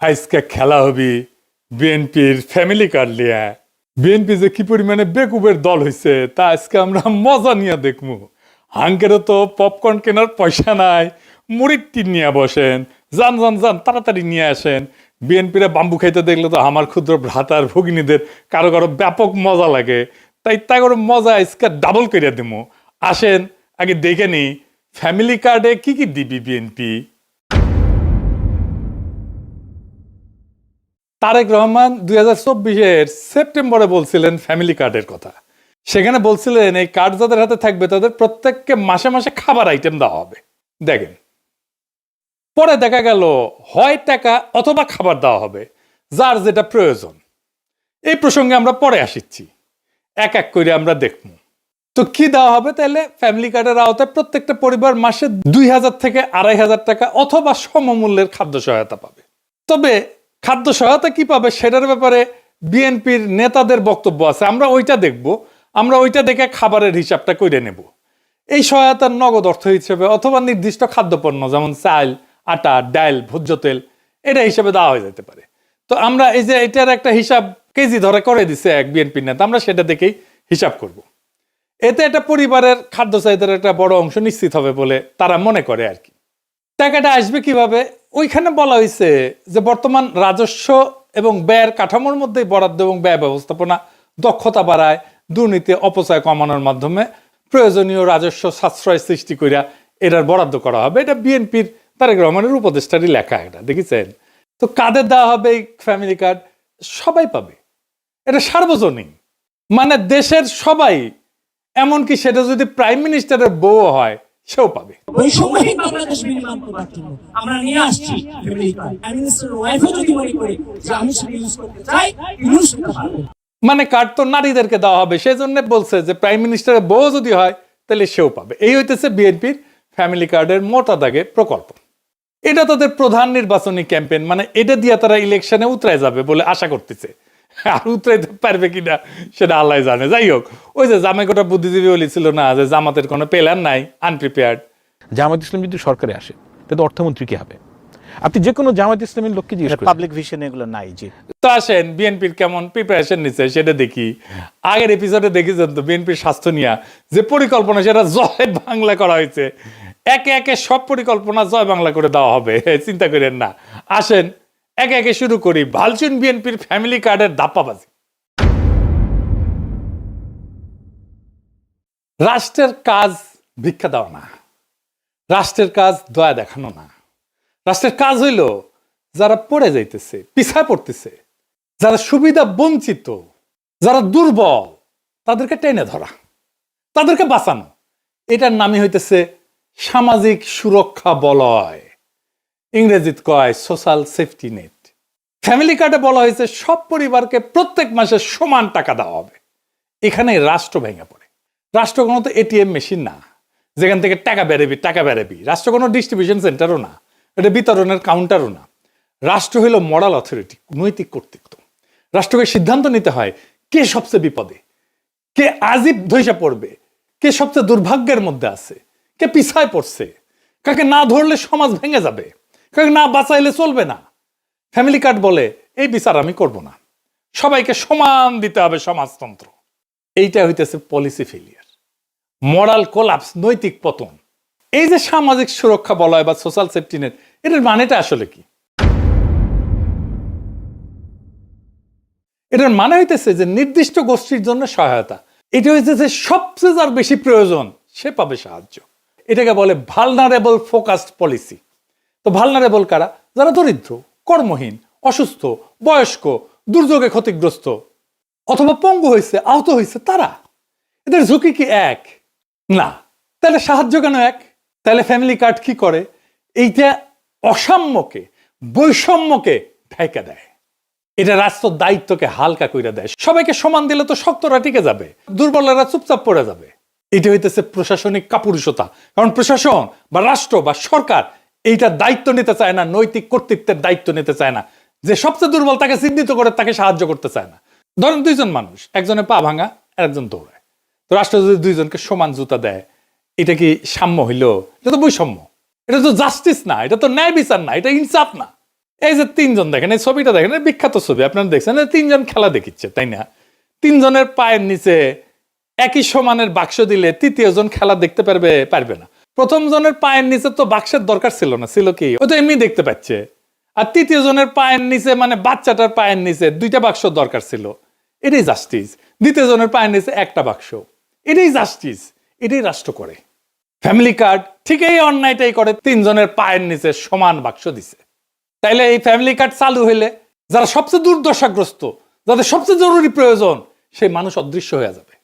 আজকে খেলা হবি বিএনপির ফ্যামিলি কার্ড লিয়া। বিএনপি যে কি পরিমাণে বেকুবের দল হয়েছে তা আজকে আমরা মজা নিয়ে দেখবো। হাঙ্কেরও তো পপকর্ন কেনার পয়সা নাই, মুড়ির টিন নিয়ে বসেন। যান যান যান তাড়াতাড়ি নিয়ে আসেন। বিএনপিরা বাম্বু খাইতে দেখলে তো আমার ক্ষুদ্র ভ্রাতার ভগিনীদের কারো কারো ব্যাপক মজা লাগে। তাই তাই করে মজা আজকে ডাবল করিয়া দিমু। আসেন আগে দেখে নি ফ্যামিলি কার্ডে কি কি দিবি বিএনপি। তারেক রহমান 2024-এর সেপ্টেম্বরে বলছিলেন ফ্যামিলি কার্ডের কথা। সেখানে বলছিলেন এই কার্ড যাদের হাতে থাকবে তাদের প্রত্যেককে মাসে মাসে খাবার আইটেম দেওয়া হবে। দেখেন, পরে দেখা গেল হয় টাকা অথবা খাবার দেওয়া হবে, যার যেটা প্রয়োজন। এই প্রসঙ্গে আমরা পরে আসিচ্ছি, এক এক করে আমরা দেখব। তো কি দেওয়া হবে? তাহলে ফ্যামিলি কার্ডের আওতায় প্রত্যেকটা পরিবার মাসে 2000 থেকে 2500 টাকা অথবা সমমূল্যের খাদ্য সহায়তা পাবে। তবে খাদ্য সহায়তা কি পাবে সেটার ব্যাপারে বিএনপির নেতাদের বক্তব্য আছে, আমরা ওইটা দেখব। আমরা ওইটা দেখে খাবারের হিসাবটা করে নেব। এই সহায়তার নগদ অর্থ হিসেবে অথবা নির্দিষ্ট খাদ্যপণ্য যেমন চাল, আটা, ডাল, ভোজ্য তেল এটা হিসাবে দেওয়া হয়ে যেতে পারে। তো আমরা এই যে এটার একটা হিসাব কেজি ধরে করে দিছে এক বিএনপির নেতা, আমরা সেটা দেখেই হিসাব করব। এতে একটা পরিবারের খাদ্য চাহিদার একটা বড় অংশ নিশ্চিত হবে বলে তারা মনে করে আর কি। টাকাটা আসবে কিভাবে? ওইখানে বলা হয়েছে যে বর্তমান রাজস্ব এবং ব্যয়ের কাঠামোর মধ্যে বরাদ্দ এবং ব্যয় ব্যবস্থাপনা দক্ষতা বাড়ায়, দুর্নীতি অপচয় কমানোর মাধ্যমে প্রয়োজনীয় রাজস্ব সাশ্রয় সৃষ্টি করিয়া এটার বরাদ্দ করা হবে। এটা বিএনপির তারেক রহমানের উপদেষ্টারই লেখা। এটা দেখেছেন? তো কাদের দেওয়া হবে এই ফ্যামিলি কার্ড? সবাই পাবে। এটা সার্বজনীন, মানে দেশের সবাই, এমনকি সেটা যদি প্রাইম মিনিস্টারের বউ হয় সেও পাবে। বৈষম্যহীন বাংলাদেশ বিনির্মাণ করার জন্য আমরা নিয়ে আসছি ফ্যামিলি কার্ড। প্রাইম মিনিস্টার ওয়াইফও যদি মনে করে যে আমি সেটা ইউজ করতে চাই, ইউজ করতে পারবেন। মানে কার্ড তো নারীদেরকে দেওয়া হবে, সেই জন্য বলছে যে প্রাইম মিনিস্টারের বউ যদি হয় তাহলে সেও পাবে। এই হইতেছে বিএনপির ফ্যামিলি কার্ডের মোটা দাগের প্রকল্প। এটা তাদের প্রধান নির্বাচনী ক্যাম্পেইন, মানে এটা দিয়ে তারা ইলেকশনে উতরায় যাবে বলে আশা করতেছে। আর উতরাইতে পারবে কিনা সেটা আল্লাহ জানে। যাই হোক, ওই যে জামাইকোটা বুদ্ধিজীবী বলেছিল না যে জামাতের কোনো প্ল্যান নাই, আনপ্রিপেয়ার্ড। জামায়াত ইসলাম যদি সরকারে আসে তাহলে অর্থমন্ত্রী কি হবে? আপনি যে কোনো জামায়াত ইসলামের লোককে জিজ্ঞেস করেন, পাবলিক ভিশন এগুলো নাই। জি, তো আসেন বিএনপির কেমন প্রিপারেশন নিচ্ছে সেটা দেখি। আগের এপিসোডে দেখেছেন তো বিএনপির স্বাস্থ্য নিয়ে যে পরিকল্পনা, সেটা জয় বাংলা করা হয়েছে। একে একে সব পরিকল্পনা জয় বাংলা করে দেওয়া হবে, চিন্তা করেন না। আসেন একে একে শুরু করি ভালচুন বিএনপির ফ্যামিলি কার্ডের ধাপ্পাবাজি। রাষ্ট্রের কাজ ভিক্ষা দেওয়া না, রাষ্ট্রের কাজ দয়া দেখানো না। রাষ্ট্রের কাজ হইল যারা পড়ে যাইতেছে, পিছায় পড়তেছে, যারা সুবিধা বঞ্চিত, যারা দুর্বল, তাদেরকে টেনে ধরা, তাদেরকে বাঁচানো। এটার নামই হইতেছে সামাজিক সুরক্ষা বলয়, ইংরেজিতে কয় সোশ্যাল সেফটি নেট। ফ্যামিলি কার্ডে বলা হয়েছে সব পরিবারকে প্রত্যেক মাসে সমান টাকা দেওয়া হবে। এখানে রাষ্ট্র ভেঙে পড়ে। রাষ্ট্র কোনো তো এটিএম মেশিন না যেখান থেকে টাকা বেরোবি। রাষ্ট্র কোনো ডিস্ট্রিবিউশন সেন্টারও না, এটা বিতরণের কাউন্টারও না। রাষ্ট্র হইল মরাল অথরিটি, নৈতিক কর্তৃত্ব। রাষ্ট্রকে সিদ্ধান্ত নিতে হয় কে সবচেয়ে বিপদে, কে আজীব ধৈসা পড়বে, কে সবচেয়ে দুর্ভাগ্যের মধ্যে আছে, কে পিছায় পড়ছে, কাকে না ধরলে সমাজ ভেঙে যাবে, কাকে না বাঁচাইলে চলবে না। ফ্যামিলি কার্ড বলে এই বিচার আমি করব না, সবাইকে সমান দিতে হবে সমাজতন্ত্র। এইটা হইতেছে পলিসি ফেলিয়ার, মরাল কোলাপস, নৈতিক পতন। এই যে সামাজিক সুরক্ষা বলয় বা সোশ্যাল সেফটি নেট, এটার মানেটা আসলে কি? এটার মানে হইতেছে যে নির্দিষ্ট গোষ্ঠীর জন্য সহায়তা। এটা হইতেছে সবচেয়ে যার বেশি প্রয়োজন সে পাবে সাহায্য। এটাকে বলে ভালনারেবল ফোকাসড পলিসি। তো ভালনারেবল কারা? যারা দরিদ্র, কর্মহীন, অসুস্থ, বয়স্ক, দুর্যোগে ক্ষতিগ্রস্ত অথবা পঙ্গু হয়েছে, আহত হয়েছে, তারা। এদের ঝুঁকি কি এক? না। তাহলে সাহায্য কেন এক? তাহলে ফ্যামিলি কার্ড কি করে? এইটা অসাম্যকে, বৈষম্যকে ঢাইকা দেয়। এটা রাষ্ট্র দায়িত্বকে হালকা কইরা দেয়। সবাইকে সমান দিলে তো শক্তরা টিকে যাবে, দুর্বলেরা চুপচাপ পড়ে যাবে। এটা হইতেছে প্রশাসনিক কাপুরুষতা। কারণ প্রশাসন বা রাষ্ট্র বা সরকার এইটা দায়িত্ব নিতে চায় না, নৈতিক কর্তৃত্বের দায়িত্ব নিতে চায় না। যে সবচেয়ে দুর্বল তাকে চিহ্নিত করে তাকে সাহায্য করতে চায় না। ধরেন দুইজন মানুষ, একজনের পা ভাঙা আর একজন দৌড়ায়। তো রাষ্ট্র যদি দুইজনকে সমান জুতা দেয়, এটা কি সাম্য হইল? এটা তো বৈষম্য, এটা তো জাস্টিস না, এটা তো ন্যায় বিচার না, এটা ইনসাফ না। এই যে তিনজন দেখেন, এই ছবিটা দেখেন, বিখ্যাত ছবি আপনারা দেখছেন, তিনজন খেলা দেখিচ্ছে, তাই না? তিনজনের পায়ের নিচে একই সমানের বাক্স দিলে তৃতীয় জন খেলা দেখতে পারবে না। প্রথম জনের পায়ের নিচে তো বাক্সের দরকার ছিল না, ছিল কি, ও তো এমনি দেখতে পাচ্ছে। আর তৃতীয় জনের পায়ের নিচে মানে বাচ্চাটার পায়ের নিচে 2টা বাক্স দরকার ছিল, এটাই জাস্টিস। দ্বিতীয় জনের পায়ের নিচে একটা বাক্স, এটাই জাস্টিস, এটাই রাষ্ট্র করে। ফ্যামিলি কার্ড ঠিক এই অন্যায়টাই করে, তিনজনের পায়ের নিচে সমান বাক্স দিছে। তাইলে এই ফ্যামিলি কার্ড চালু হইলে যারা সবচেয়ে দুর্দশাগ্রস্ত, যাদের সবচেয়ে জরুরি প্রয়োজন, সেই মানুষ অদৃশ্য হয়ে যাবে।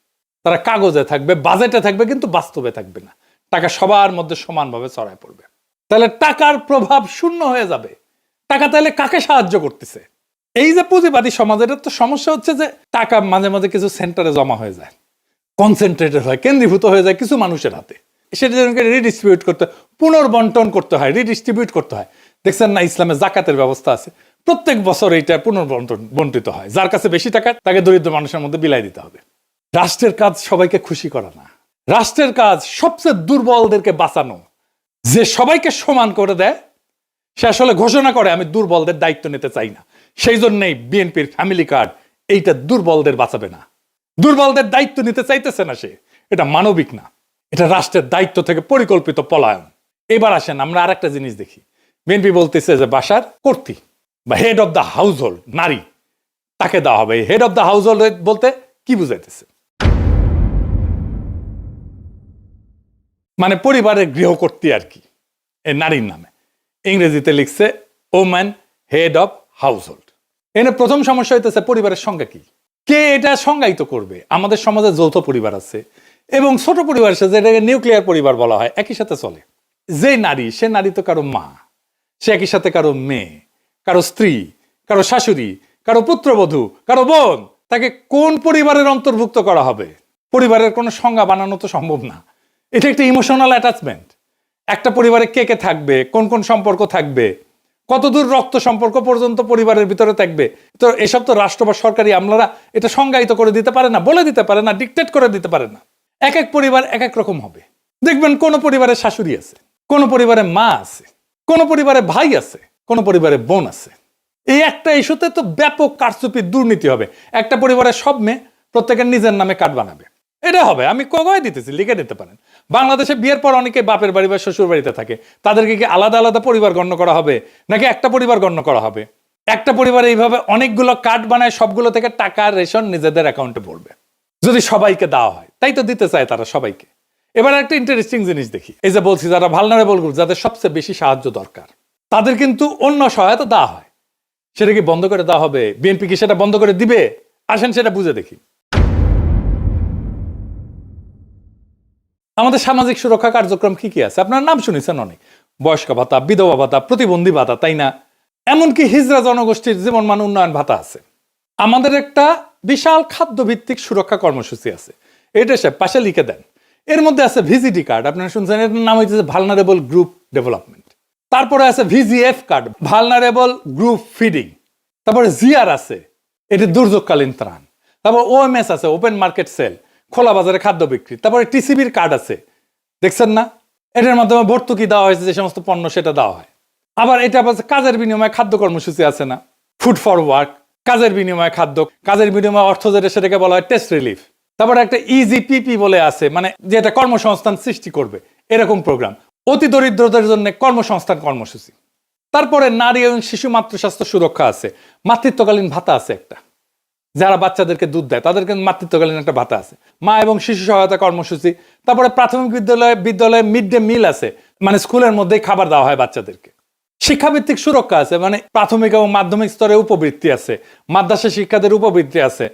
তারা কাগজে থাকবে, বাজেটে থাকবে, কিন্তু বাস্তবে থাকবে না। টাকা সবার মধ্যে সমানভাবে ছড়ায় পড়বে। তাহলে টাকার প্রভাব শূন্য হয়ে যাবে। টাকা তাহলে কাকে সাহায্য করতেছে? এই যে পুঁজিবাদী সমাজের তো সমস্যা হচ্ছে যে টাকা মাঝে মাঝে কিছু সেন্টারে জমা হয়ে যায়, কনসেন্ট্রেটেড হয়, কেন্দ্রীভূত হয়ে যায় কিছু মানুষের হাতে। সেটা রিডিস্ট্রিবিউট করতে, পুনর্বন্টন করতে হয়, রিডিস্ট্রিবিউট করতে হয়। দেখছেন না, ইসলামে জাকাতের ব্যবস্থা আছে, প্রত্যেক বছর এইটা বন্টিত হয়। যার কাছে বেশি টাকা তাকে দরিদ্র মানুষের মধ্যে বিলাই দিতে হবে। রাষ্ট্রের কাজ সবাইকে খুশি করা না, রাষ্ট্রের কাজ সবচেয়ে দুর্বলদেরকে বাঁচানো। যে সবাইকে সমান করে দেয় সে আসলে ঘোষণা করে আমি দুর্বলদের দায়িত্ব নিতে চাই না। সেই জন্যই বিএনপির ফ্যামিলি কার্ড এইটা দুর্বলদের বাঁচাবে না, দুর্বলদের দায়িত্ব নিতে চাইতেছে না সে। এটা মানবিক না, এটা রাষ্ট্রের দায়িত্ব থেকে পরিকল্পিত পলায়ন। এবার আসেন আমরা আর একটা জিনিস দেখি। বিএনপি বলতেছে যে বাসার কর্ত্রী বা head of the house hold নারী, তাকে দেওয়া হবে। Head of the house hold বলতে কি বুঝাইতেছে? মানে পরিবারের গৃহকর্ত্রী আর কি, এই নারীর নামে। ইংরেজিতে লিখছে woman head of house hold. এনে প্রথম সমস্যা হইতেছে পরিবারের সংজ্ঞা কি, কে এটা সংজ্ঞায়িত করবে? আমাদের সমাজে যৌথ পরিবার আছে এবং ছোট পরিবার আছে, যেটাকে নিউক্লিয়ার পরিবার বলা হয়, একই সাথে চলে। যে নারী, সে নারী তো কারো মা, সে একই সাথে কারো মেয়ে, কারো স্ত্রী, কারো শাশুড়ি, কারো পুত্রবধূ, কারো বোন। তাকে কোন পরিবারের অন্তর্ভুক্ত করা হবে? পরিবারের কোনো সংজ্ঞা বানানো তো সম্ভব না। এটা একটা ইমোশনাল অ্যাটাচমেন্ট। একটা পরিবারে কে কে থাকবে, কোন কোন সম্পর্ক থাকবে, কতদূর রক্ত সম্পর্ক পর্যন্ত পরিবারের ভিতরে থাকবে, তো এসব তো রাষ্ট্র বা সরকারি আমলারা এটা সংজ্ঞায়িত করে দিতে পারে না, বলে দিতে পারে না, ডিকটেট করে দিতে পারে না। এক এক পরিবার এক এক রকম হবে। দেখবেন কোন পরিবারে শাশুড়ি আছে, কোন পরিবারে মা আছে, কোন পরিবারে ভাই আছে, কোন পরিবারে বোন আছে। এই একটা ইস্যুতে তো ব্যাপক কারচুপি, দুর্নীতি হবে। একটা পরিবারের সব মেয়ে প্রত্যেকের নিজের নামে কার্ড বানাবে, এটা হবে। আমি কয়ে দিতেছি, লিখে দিতে পারেন। বাংলাদেশে বিয়ের পর অনেকে বাপের বাড়ি বা শ্বশুর বাড়িতে থাকে, তাদেরকে কি আলাদা আলাদা পরিবার গণ্য করা হবে নাকি একটা পরিবার গণ্য করা হবে? একটা পরিবার এইভাবে অনেকগুলো কার্ড বানায়, সবগুলো থেকে টাকা রেশন নিজেদের অ্যাকাউন্টে পড়বে যদি সবাইকে দেওয়া হয়। তাই তো দিতে চায় তারা সবাইকে। এবার একটা ইন্টারেস্টিং জিনিস দেখি। এই যে বলছি যারা ভালনারেবল গ্রুপ, যাদের সবচেয়ে বেশি সাহায্য দরকার, তাদের কিন্তু অন্য সহায়তা দেওয়া হয়। সেটা কি বন্ধ করে দেওয়া হবে? বিএনপি কি সেটা বন্ধ করে দিবে? আসেন সেটা বুঝে দেখি। আমাদের সামাজিক সুরক্ষা কার্যক্রম কি কি আছে? আপনার নাম শুনেছেন অনেক, বয়স্ক ভাতা, বিধবা ভাতা, প্রতিবন্ধী ভাতা, তাই না? এমনকি হিজড়া জনগোষ্ঠীর জীবন মান উন্নয়ন ভাতা আছে। আমাদের একটা বিশাল খাদ্যভিত্তিক সুরক্ষা কর্মসূচি আছে, এটা সে পাশে লিখে দেন। এর মধ্যে আছে ভিজিডি কার্ড, আপনারা শুনছেন, এর নাম হচ্ছে ভালনারেবল গ্রুপ ডেভেলপমেন্ট। তারপরে আছে VGF card, vulnerable group feeding. তারপরে জিআর আছে, এটি দুর্যোগকালীন ত্রাণ। তারপর ওএমএস আছে, ওপেন মার্কেট সেল, খোলা বাজারে খাদ্য বিক্রি। তারপরে টিসিবির কার্ড আছে, দেখছেন না? এটার মাধ্যমে ভর্তুকি দেওয়া হয়েছে, যে সমস্ত পণ্য সেটা দেওয়া হয়। আবার এটা কাজের বিনিময়ে খাদ্য কর্মসূচি আছে না, ফুড ফর ওয়ার্ক, কাজের বিনিময়ে খাদ্য, কাজের বিনিময়ে অর্থ, যেটা সেটাকে বলা হয় টেস্ট রিলিফ। তারপরে একটা ইজিপিপি বলে আছে, মানে যেটা কর্মসংস্থান সৃষ্টি করবে, এরকম প্রোগ্রাম। অতি দরিদ্রদের জন্য কর্মসংস্থান কর্মসূচি। তারপরে নারী এবং শিশু মাতৃস্বাস্থ্য সুরক্ষা আছে, মাতৃত্বকালীন ভাতা আছে একটা, যারা বাচ্চাদেরকে দুধ দেয় তাদেরকে মাতৃত্বকালীন একটা ভাতা আছে, মা এবং শিশু সহায়তা কর্মসূচি। তারপরে প্রাথমিক বিদ্যালয়ে মিড ডে মিল আছে, মানে স্কুলের মধ্যেই খাবার দেওয়া হয় বাচ্চাদেরকে। শিক্ষাভিত্তিক সুরক্ষা আছে, মানে প্রাথমিক এবং মাধ্যমিক স্তরে উপবৃত্তি আছে, মাদ্রাসা শিক্ষাদের উপবৃত্তি আছে,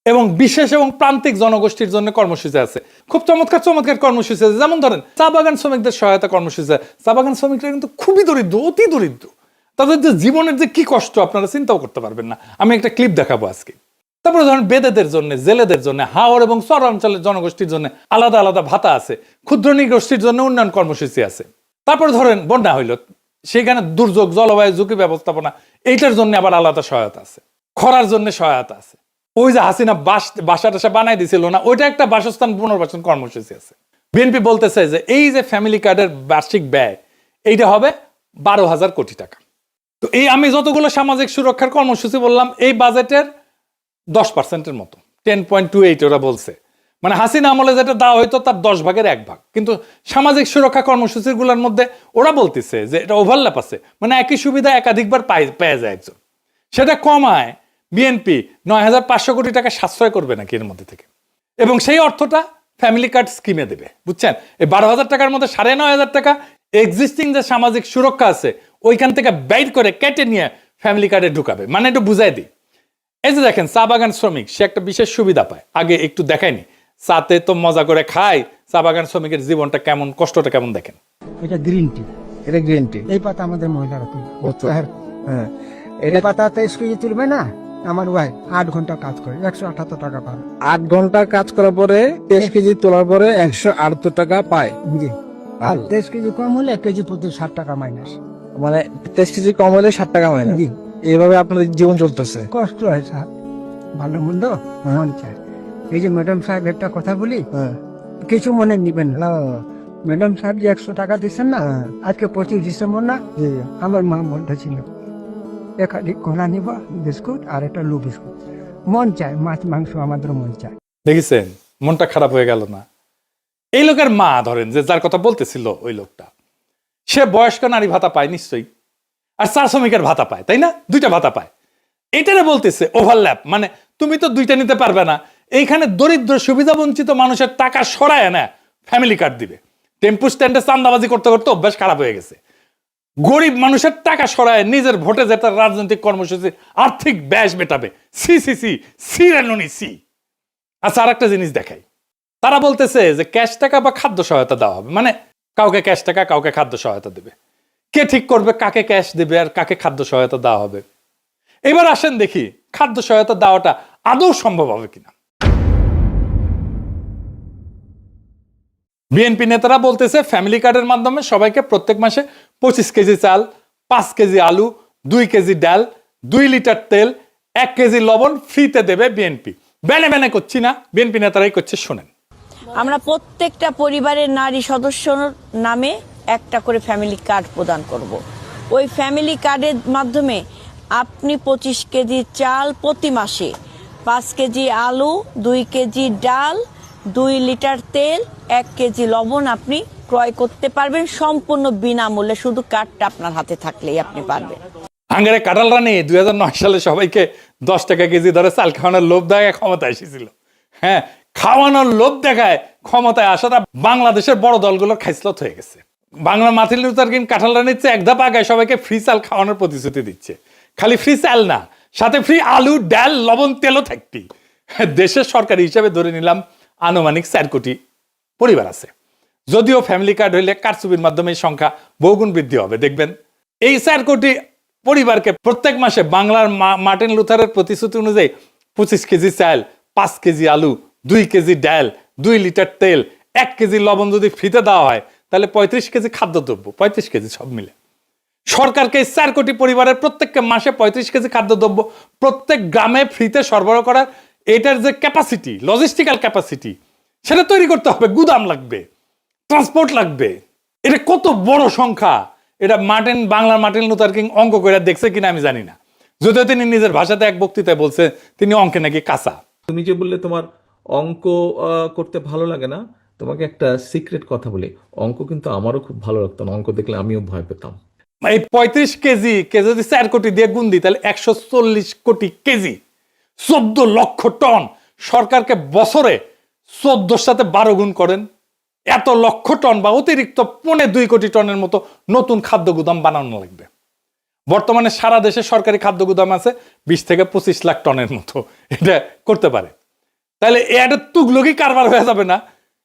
এবং বিশেষ এবং প্রান্তিক জনগোষ্ঠীর জন্য কর্মসূচি আছে। খুব চমৎকার চমৎকার কর্মসূচি আছে। যেমন ধরেন চা বাগান শ্রমিকদের সহায়তা কর্মসূচি আছে। চা বাগান শ্রমিকরা কিন্তু খুবই দরিদ্র, অতি দরিদ্র। তাদের যে জীবনের যে কি কষ্ট আপনারা চিন্তাও করতে পারবেন না। আমি একটা ক্লিপ দেখাবো আজকে। তারপরে ধরেন বেদেদের জন্য, জেলেদের জন্য, হাওর এবং চর অঞ্চলের জনগোষ্ঠীর জন্য আলাদা আলাদা ভাতা আছে। ক্ষুদ্র নৃগোষ্ঠীর জন্য উন্নয়ন কর্মসূচি আছে। তারপরে ধরেন বন্যা হইল, সেখানে দুর্যোগ, জলবায়ু ঝুঁকি ব্যবস্থাপনা, এইটার জন্য আবার আলাদা সহায়তা আছে। খরার জন্য সহায়তা আছে। ওই যে হাসিনা বাসা টাসা বানাই দিছিল না, ওইটা একটা বাসস্থান পুনর্বাসন কর্মসূচি আছে। বিএনপি বলতেছে যে এই যে ফ্যামিলি কার্ডের বার্ষিক ব্যয়, এইটা হবে 12,000 কোটি টাকা। তো এই আমি যতগুলো সামাজিক সুরক্ষার কর্মসূচি বললাম এই বাজেটের 10%-এর মতো, 10.28 ওরা বলছে। মানে হাসিনা আমলে যেটা দেওয়া হইতো তার 10 ভাগের 1 ভাগ। কিন্তু সামাজিক সুরক্ষা কর্মসূচিগুলোর মধ্যে ওরা বলতেছে যে এটা ওভারল্যাপ আছে, মানে একই সুবিধা একাধিকবার পেয়ে যায় একজন। সেটা কমায় বিএনপি 9,500 কোটি টাকা সাশ্রয় করবে নাকি এর মধ্যে থেকে, এবং সেই অর্থটা ফ্যামিলি কার্ড স্কিমে দেবে। বুঝছেন, এই 12,000 টাকার মধ্যে 9,500 টাকা এক্সিস্টিং যে সামাজিক সুরক্ষা আছে ওইখান থেকে বাইর করে কেটে নিয়ে ফ্যামিলি কার্ডে ঢুকাবে। মানে একটু বুঝাই দিই, এই যে দেখেন চা বাগান শ্রমিক সে একটা বিশেষ সুবিধা পায়, আগে একটু দেখায়নি, চাতে তো মজা করে খায়, চা বাগান শ্রমিকের জীবনটা কেমন, কষ্টটা কেমন দেখেন। এটা গ্রিন টি, এটা গ্রিন টি। এই পাতা আমাদের মহিলারা তুলবে। হ্যাঁ, এটা পাতা 23 কেজি তুলবে না, আমার ওয়াই 8 ঘন্টা কাজ করে 178 টাকা পাবে। 8 ঘন্টা কাজ করার পরে 23 কেজি তোলার পরে 178 টাকা পায়। জি, আর 23 কেজি কম হলে 1 কেজি প্রতি 60 টাকা মাইনাস। মানে 23 কেজি কম হলে 60 টাকা হয় না। জি, এইভাবে আপনাদের জীবন চলতেছে। কষ্ট হয় স্যার, ভালো মন্দ মন চায়। এই যে ম্যাডাম সাহেব একটা কথা বলি, হ্যাঁ, কিছু মনে নিবেন না। না, ম্যাডাম সাহেব যে 100 টাকা দিচ্ছেন না, আজকে 25 ডিসেম্বর না, জি, আমার মা বলতেছিল একাধিক কলা নিব, বিস্কুট আর একটা লু বিস্কুট। মন চায়, মাছ মাংস আমাদের মন চায়। দেখেছেন মনটা খারাপ হয়ে গেল না? এই লোকের মা ধরেন যে যার কথা বলতেছিল ওই লোকটা, সে বয়স্ক নারী ভাতা পায় নিশ্চয়ই, আর চা শ্রমিকের ভাতা পায়, তাই না? 2টা ভাতা পায়। এটারে বলতেছে ওভারল্যাপ, মানে তুমি তো 2টা নিতে পারবে না, এইখানে দরিদ্র সুবিধা বঞ্চিত মানুষের টাকা সরায় না ফ্যামিলি কার্ড দিবে। টেম্পু স্ট্যান্ডে চান্দাবাজি করতে করতে অভ্যাস খারাপ হয়ে গেছে, গরিব মানুষের টাকা সরায় নিজের ভোটে যেটা রাজনৈতিক কর্মসূচি আর্থিক ব্যাস মেটাবে। সি সি সি সি রেনুনি সি। আচ্ছা, আর একটা জিনিস দেখাই, তারা বলতেছে যে ক্যাশ টাকা বা খাদ্য সহায়তা দেওয়া হবে, মানে কাউকে ক্যাশ টাকা কাউকে খাদ্য সহায়তা দেবে। কে ঠিক করবে কাকে ক্যাশ দেবে আর কাকে খাদ্য সহায়তা দেওয়া হবে? এবার আসেন দেখি খাদ্য সহায়তা দেওয়াটা আদৌ সম্ভব হবে কিনা। বিএনপি নেতারা বলতেছে ফ্যামিলি কার্ডের মাধ্যমে সবাইকে প্রত্যেক মাসে 25 কেজি চাল, 5 কেজি আলু, 2 কেজি ডাল, 2 লিটার তেল, 1 কেজি লবণ ফ্রিতে দেবে বিএনপি। বেনে বেনে করছি না, বিএনপি নেতারাই করছে, শোনেন। আমরা প্রত্যেকটা পরিবারের নারী সদস্যর নামে একটা করে ফ্যামিলি কার্ড প্রদান করব। ওই ফ্যামিলি কার্ডের মাধ্যমে আপনি 25 কেজি চাল প্রতি মাসে, 5 কেজি আলু, 2 কেজি ডাল, 2 লিটার তেল, 1 কেজি লবণ আপনি ক্রয় করতে পারবেন সম্পূর্ণ বিনামূল্যে, শুধু কার্ডটা আপনার হাতে থাকলেই আপনি পারবেন। হাঙ্গারে কাঁঠাল রানী 2009 সালে সবাইকে 10 টাকা কেজি ধরে চাল খাওয়ানোর লোভ দেখায় ক্ষমতায় এসেছিল। হ্যাঁ, খাওয়ানোর লোভ দেখায় ক্ষমতায় আসাটা বাংলাদেশের বড় দলগুলোর খাইসলত হয়ে গেছে। বাংলা মার্টিন লুথার কিং কাঁঠাল রানীর চেয়ে 1 ধাপ আগায় সবাইকে ফ্রি চাল খাওয়ানোর প্রতিশ্রুতি দিচ্ছে। খালি ফ্রি চাল না, সাথে ফ্রি আলু, ডাল, লবণ, তেলও থাকতি। দেশের সরকারি হিসাবে ধরে নিলাম আনুমানিক 4 কোটি পরিবার আছে। যদিও ফ্যামিলি কার্ড হইলে কারচুপির মাধ্যমে এই সংখ্যা বহুগুণ বৃদ্ধি হবে। দেখবেন এই 4 কোটি পরিবারকে প্রত্যেক মাসে বাংলার মার্টিন লুথারের প্রতিশ্রুতি অনুযায়ী 25 কেজি চাল, 5 কেজি আলু, 2 কেজি ডাল, 2 লিটার তেল, 1 কেজি লবণ যদি ফ্রিতে দেওয়া হয় তাহলে 35 কেজি খাদ্যদ্রব্য, 35 কেজি সব মিলে সরকারকে 4 কোটি পরিবারের প্রত্যেককে মাসে 35 কেজি খাদ্যদ্রব্য প্রত্যেক গ্রামে ফ্রিতে সরবরাহ করার এটার যে ক্যাপাসিটি, লজিস্টিক্যাল ক্যাপাসিটি, সেটা তৈরি করতে হবে। গুদাম লাগবে, ট্রান্সপোর্ট লাগবে। এটা কত বড় সংখ্যা, এটা বাংলার মার্টিন লুথার কিং অঙ্ক করে দেখছে কিনা আমি জানি না, যদিও তিনি নিজের ভাষাতে এক বক্তৃতায় বলছে তিনি অঙ্কে নাকি কাঁচা। তুমি যে বললে তোমার অঙ্ক করতে ভালো লাগে না, তোমাকে একটা সিক্রেট কথা বলি, অঙ্ক কিন্তু আমারও খুব ভালো লাগতো না, অঙ্ক দেখলে আমিও ভয় পেতাম। এই 35 কেজি যদি 4 কোটি দিয়ে গুণ দিই তাহলে 140 কোটি কেজি, 14 লক্ষ টন। সরকারকে বছরে 14 সাথে 12 গুণ করেন, এত লক্ষ টন বা অতিরিক্ত 2.25 কোটি টনের মতো নতুন খাদ্য গুদাম বানানো লাগবে। বর্তমানে সারা দেশে সরকারি খাদ্য গুদাম আছে 20 থেকে 25 লাখ টনের মতো, এটা করতে পারে। তাহলে এটা তুগলকি কারবার হয়ে যাবে না?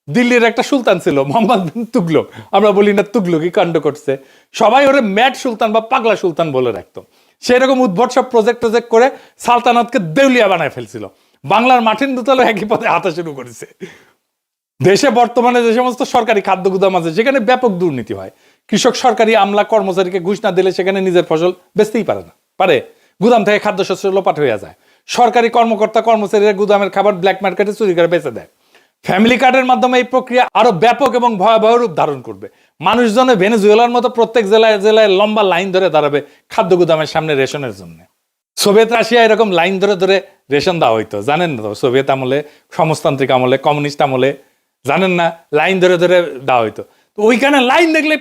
দিল্লির একটা সুলতান ছিল মোহাম্মদ বিন তুগলক, আমরা বলি না তুগলকি কাণ্ড করছে, সবাই ওরে ম্যাড সুলতান বা পাগলা সুলতান বলে রাখতো। সেরকম উদ্ভট সব প্রজেক্ট করে সালতানাতকে দেউলিয়া বানায় ফেলছিল। বাংলার মার্টিন লুথারও একই পথে হাঁটা শুরু করেছে। দেশে বর্তমানে যে সমস্ত সরকারি খাদ্য গুদাম আছে সেখানে ব্যাপক দুর্নীতি হয়। কৃষক সরকারি আমলা কর্মচারীকে ঘুষ না দিলে সেখানে নিজের ফসল বেচতেই পারে না, পারে গুদাম থেকে খাদ্যশস্য লোপাট হয়ে যায়। সরকারি কর্মকর্তা কর্মচারীরা গুদামের খাবার ব্ল্যাক মার্কেটে চুরি করে বেচে দেয়। ফ্যামিলি কার্ডের মাধ্যমে এই প্রক্রিয়া আরো ব্যাপক এবং ভয়াবহ রূপ ধারণ করবে। মানুষজনে ভেনেজুয়েলার মতো প্রত্যেক জেলায় জেলায় লম্বা লাইন ধরে দাঁড়াবে খাদ্য গুদামের সামনে রেশনের জন্য। সোভিয়েত রাশিয়া এরকম লাইন ধরে ধরে রেশন দেওয়া হইতো, জানেন না তো? সোভিয়েত আমলে, সমাজতান্ত্রিক আমলে, কমিউনিস্ট আমলে, জানেন না, লাইন ধরে ধরে দেওয়া হইতো। তো ওইখানে লাইন দেখলে